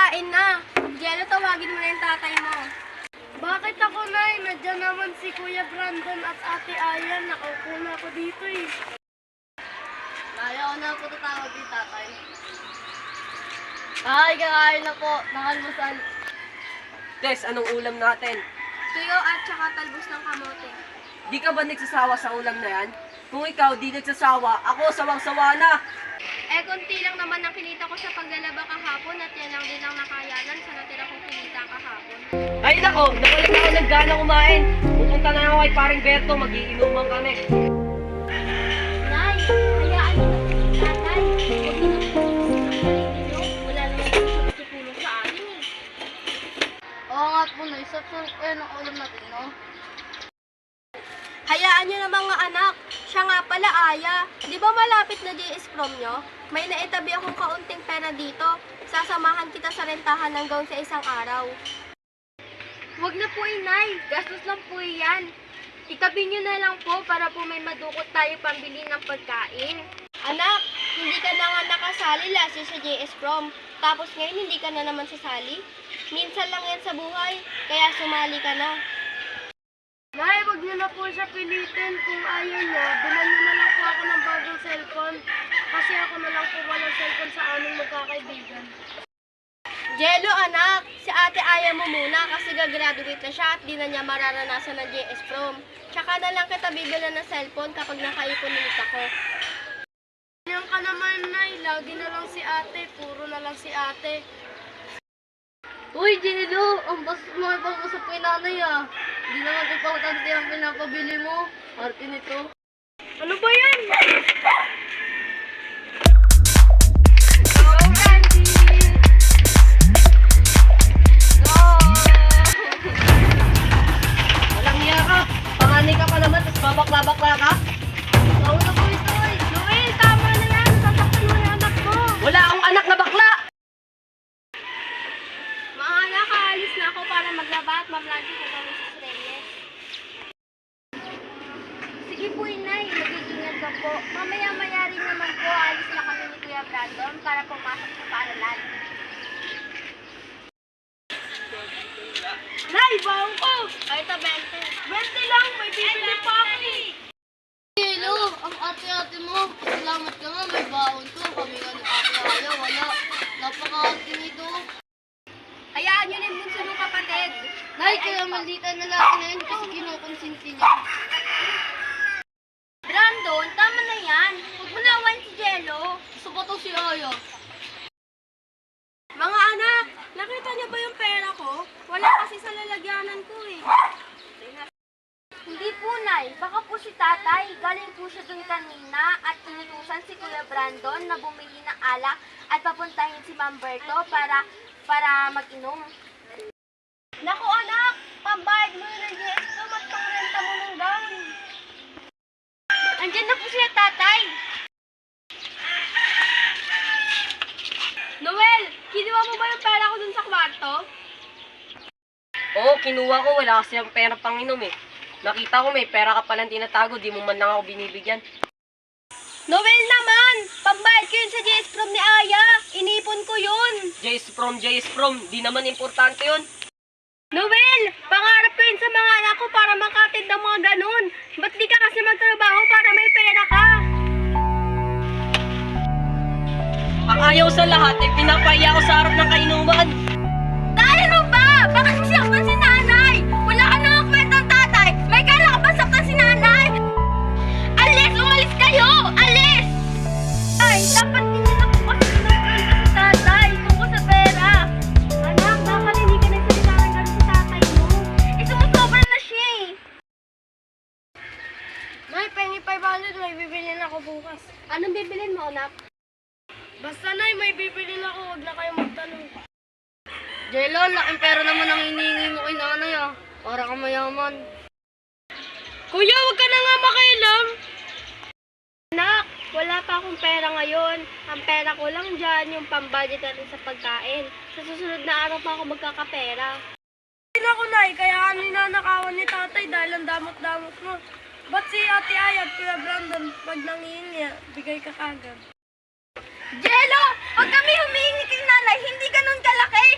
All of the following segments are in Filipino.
pagkain na. Jello, tawagin mo na yung tatay mo. Bakit ako, Nay? Nandiyan naman si Kuya Brandon at Ate Ayan. Nakaupo na ako dito eh. Ayaw na po tatawag yung tatay. Ay, kakain na po. Nakalmusan. Tess, anong ulam natin? Tuyo at saka talbos ng kamote. Di ka ba nagsasawa sa ulam na yan? Kung ikaw di nagsasawa, ako sawang-sawa na. Konti lang naman ang kinita ko sa paglalaba kahapon at yan lang din ang nakayanan sa natira kong kinita kahapon. Ay nako, nawalan ako ng gana kumain. Pupunta na ako kay paring Berto, magiinuman kami. Nay, hayaan niyo na po si tatay. Huwag niyo na po ninyo. Wala naman po siya matutulong sa atin eh. Oo nga po, Nay. Sapsarap kayo ng ulam natin, no? Hayaan niyo na mga anak. Siya nga pala, Aya. Di ba malapit na JS prom nyo? May naitabi akong kaunting pera dito. Sasamahan kita sa rentahan ng gown sa isang araw. Huwag na po, Inay. Gastos lang po yan. Itabi niyo na lang po para po may madukot tayo pambili ng pagkain. Anak, hindi ka na nga nakasali last year sa JS prom. Tapos ngayon hindi ka na naman sasali. Minsan lang yan sa buhay, kaya sumali ka na. Nay, wag niyo na po siya pilitin. Kung ayaw niyo, bilan niyo na lang po ako ng bagong cellphone. Kasi ako na lang po walang cellphone sa aming magkakaibigan. Jello, anak, si ate Aya mo muna kasi gagraduate na siya at di na niya mararanasan ng JS prom. Tsaka na lang kita bibilan ng cellphone kapag nakaipon ulit ako. Yan ka naman, Nay. Lagi na lang si ate. Puro na lang si ate. Uy, Jello, ang bastos mo ipag-usap kay nanay ah. Hindi naman importante ang pinapabili mo. Arte nito. Ano ba yan? Walang hiya ka. Panganay ka pa naman, tapos babakla-bakla ka. Tawag na po ito eh. Noel, tama na yan. Sasaktan mo yung anak mo. Wala akong anak na bakla. Mga anak, aalis na ako para maglaba at mamlanti ko kami sa Reyes. Sige po, Inay. Mag-iingat ka po. Mamaya-maya rin naman po, alis na kami ni Kuya Brandon para pumasok sa paaralan. Nay, baon ko. Ay, ito, 20. 20 lang. May bibili pa ako eh. Jello, ang ate-ate mo. Salamat ka nga, may baon ko. Kami nga ni ate Aya, wala. Napaka-ate nito. Hayaan nyo na yung bunso ng kapatid. Nay, kaya maldita na lang na yan kasi kinukonsinti niya. Brandon, tama na yan. Huwag mo nawan si Jello. Gusto ko to si Aya. Mga anak, nakita niyo ba yung pera ko? Wala kasi sa lalagyanan ko eh. Hindi po, Nay. Baka po si tatay. Galing po siya dun kanina at inutusan si Kuya Brandon na bumili ng alak at papuntahin si Ma'am Berto para mag-inom. Naku anak, pambayad mo yun ng GSO at pangrenta mo ng gown. Andyan na po siya, tatay. Noel, kinuha mo ba yung pera ko dun sa kwarto? Oo, kinuha ko. Wala kasi ang pera pang inom eh. Nakita ko may pera ka palang tinatago, di mo man lang ako binibigyan. Noel naman! Pambayad ko yun sa JS prom ni Aya! Inipon ko yun! JS prom, di naman importante yun. Noel! Pangarap ko yun sa mga anak ko para makatid ng mga ganun! Ba't di ka kasi magtrabaho para may pera ka? Ang ayaw sa lahat ay pinapahiya ko sa harap ng kainuman. Dahil ano ba? Bakit sisaktan si nanay? Wala ka nang kwentang tatay! May kala ka ba saktan si nanay? Alis! Umalis kayo! Alis! Ay, dapat hindi na po kasi sinaktan si tatay tungkol sa pera. Anak, nakalinig ka na salita ng gano'n si tatay mo. Sumusobra na siya eh. Nay, pengi 500. May bibili na ako bukas. Anong bibilin mo, anak? Basta, Nay, may bibili na ako. Huwag na kayo magtanong. Jello, laking pera naman ang hinihingi mo kay nanay ah. Para kang mayaman. Kuya, huwag ka na nga makailam. Anak, wala pa akong pera ngayon. Ang pera ko lang dyan, yung pambudget natin sa pagkain. Sa susunod na araw pa ako magkakapera. Hindi na ako, Nay. Kaya ninanakawan ni tatay dahil ang damot-damot mo. Ba't si Ate Aya at Kuya Brandon, pag nangihingi, bigay ka kagad? Jello, pag kami humihingi kay nanay, hindi ganun kalaki.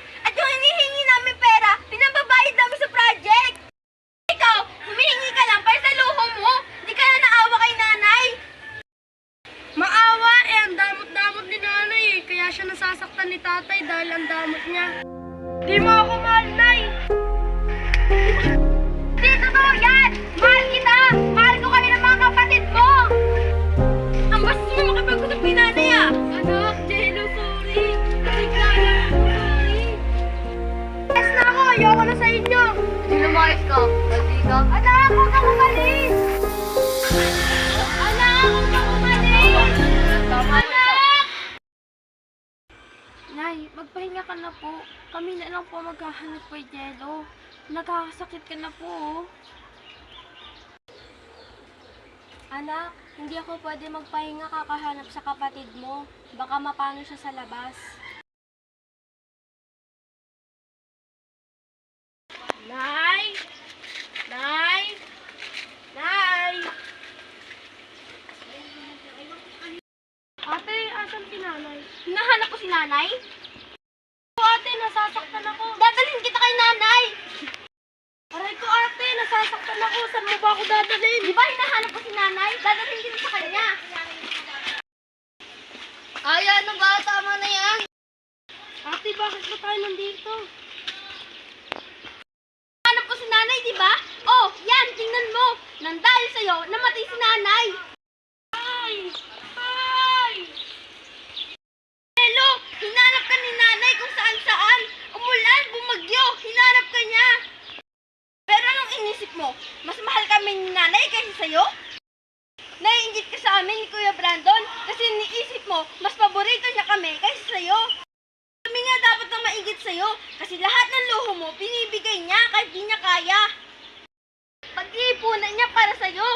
tatay dahil ang damot niya. Di mo ako mahal, Nay! Di totoo yan! Mahal kita! Mahal ko kami ng mga kapatid mo! Ang bastos mo makapag-usap ni nanay ah! Anak, Jello, sorry! Bigla na ako, sorry! Yes na ako! Ayoko na sa inyo! Hindi lumayas ka. Hindi ka. Anak! Huwag kang umalis! Anak! Huwag kang umalis! Anak! Nay, magpahinga ka na po. Kami na lang po maghahanap kay Jello. Nagkakasakit ka na po, oh. Anak, hindi ako pwede magpahinga kakahanap sa kapatid mo. Baka mapano siya sa labas. Nay! Nay! Nay! Ate, asan si nanay? Hinahanap ko si nanay? O ate, nasasaktan ako. Dadalhin kita kay nanay! Aray ko ate, nasasaktan ako. Saan mo ba ako dadalhin? Di ba hinahanap ko si nanay? Dadalhin kita sa kanya. Aya, ano ba? Tama na yan. Ate, bakit ba tayo nandito? Hanap ko si nanay, di ba? Oh, yan, tingnan mo. Nang dahil sa'yo, namatay si nanay. Ay! Ay! Hello, hinanap ka ni nanay kung saan-saan. Umulan, bumagyo, hinanap ka niya. Pero anong inisip mo? Mas mahal kami ni nanay kaysa sa'yo? Naiingit ka sa amin ni Kuya Brandon kasi iniisip mo, mas paborito niya kami kaysa sa'yo. Kami nga dapat na maingit sa'yo kasi lahat ng luho mo binibigay niya kahit di niya kaya. Pag-iipunan niya para sa'yo.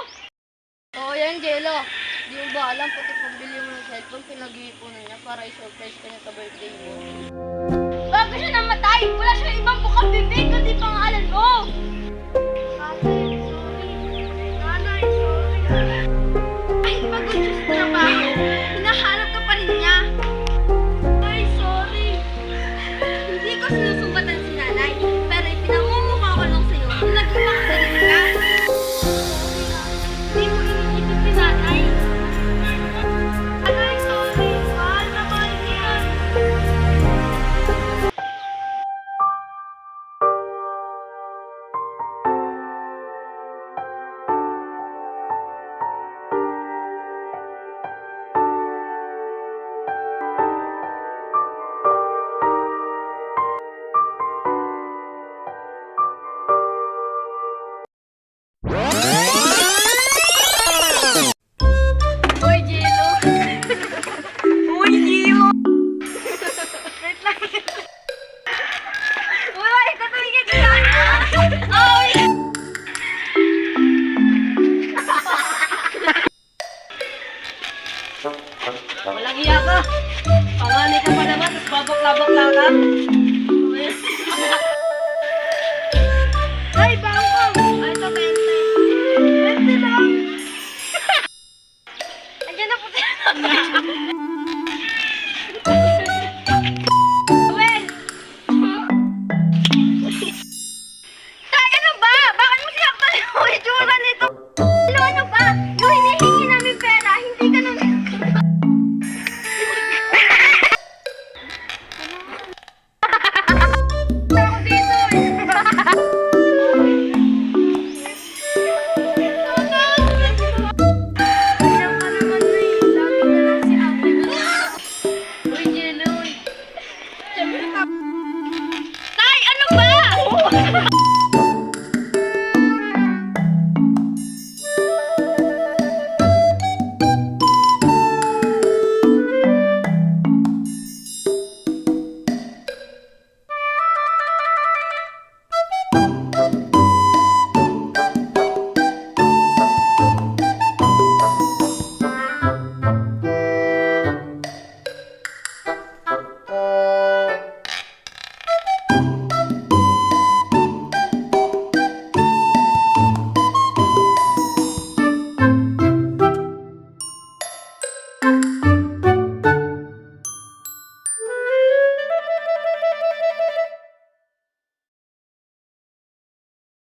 Oo yan, Jello. Di mo ba alam, pati pambili mo ng cellphone, pinag-iipunan niya para i-surprise ka niya sa birthday mo. Bago siya namatay, wala siyang ibang bukang bibig kundi pangalan mo. Ate, sorry. Nanay, sorry. Kahit pagod siya sa trabaho, hinahanap ka pa rin niya. Ay, sorry. Hindi ko sinusumbatan si nanay, pero ipinamumukha ko lang sa'yo na naging makasarili ka. Hindi mo iniisip si nanay. Nanay, sorry. Mahal na mahal niya. Uy, Jello! Uy, Gio! Wait lang. Wala, ito tumingin ka lang. Ay! Walang iya ka. Panganay ka pa naman, tapos babakla-bakla ka. Ay, bangko. Ay, ito, 20. 20 lang. Andiyan na po tayo. Well. Tay, ano ba? Bakit mo sinaktan yung itsura nito? Ano ba? Yung hinihingi namin pera, hindi ka nang... Ako dito eh. Ganyan ka naman na eh. Lagi na lang si ate. Uy, Jello. Tay, ano ba?